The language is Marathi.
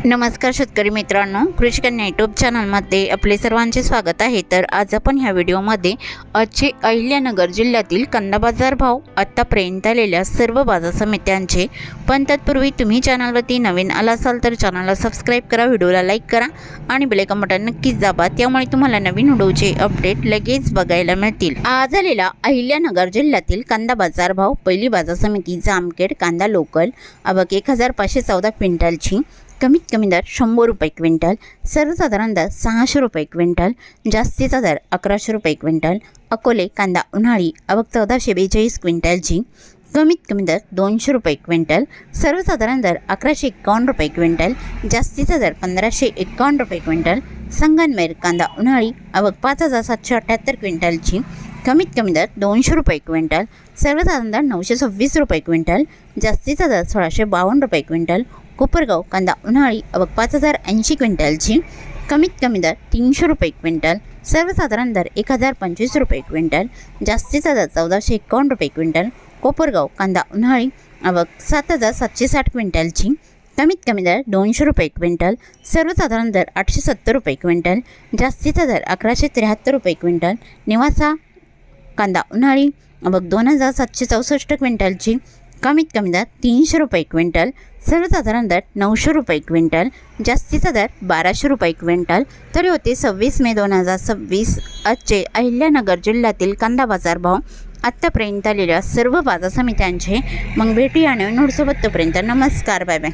नमस्कार शेतकरी मित्रांनो, कृषी कन्या यूट्यूब चॅनलमध्ये आपले सर्वांचे स्वागत आहे। तर आज आपण ह्या व्हिडिओमध्ये आजचे अहिल्यानगर जिल्ह्यातील कांदा बाजार भाव, आत्तापर्यंत आलेल्या सर्व बाजार समित्यांचे, पण तत्पूर्वी तुम्ही चॅनलवरती नवीन आला असाल तर चॅनलला सबस्क्राईब करा, व्हिडिओला लाईक करा आणि बेल आयकॉन बटन नक्कीच दाबा, त्यामुळे तुम्हाला नवीन व्हिडिओचे अपडेट लगेच बघायला मिळतील। आज आलेला अहिल्यानगर जिल्ह्यातील कांदा बाजार भाव, पहिली बाजार समिती जामखेड कांदा लोकल, आवक 1514 क्विंटलची, कमीत कमी दर 100 रुपये क्विंटल, सर्वसाधारण दर 600 रुपये क्विंटल, जास्तीचा दर 1100 रुपये क्विंटल। अकोले कांदा उन्हाळी, आवक 1442 क्विंटलची, कमीत कमी दर 200 रुपये क्विंटल, सर्वसाधारण दर 1151 रुपये क्विंटल, जास्तीचा दर 1551 रुपये क्विंटल। संगमनेर कांदा उन्हाळी, आवक 5778 क्विंटलची, कमीत कमी दर 200 रुपये क्विंटल, सर्वसाधारण दर 926 रुपये क्विंटल, जास्तीचा दर 1652 रुपये क्विंटल। कोपरगाव कांदा उन्हाळी, आवक 5080 क्विंटलची, कमीत कमी दर 300 रुपये क्विंटल, सर्वसाधारण दर 1025 रुपये क्विंटल, जास्तीचा दर 1451 रुपये क्विंटल। कोपरगाव कांदा उन्हाळी, आवक 7760 क्विंटलची, कमीत कमी दर 200 रुपये क्विंटल, सर्वसाधारण दर 870 रुपये क्विंटल, जास्तीचा दर 1173 रुपये क्विंटल। निवासा कांदा उन्हाळी, आवक 2764 क्विंटलची, कमीत कमी दर 300 रुपये क्विंटल, सर्वसाधारण दर 900 रुपये क्विंटल, जास्तीचा दर 1200 रुपये क्विंटल। तरी होते 26 मे 2026 आजचे अहिल्यानगर जिल्ह्यातील कांदा बाजार भाव, आत्तापर्यंत आलेल्या सर्व बाजार समित्यांचे। मग भेटूया नवीन व्हिडिओसोबत, तोपर्यंत नमस्कार, बाय बाय।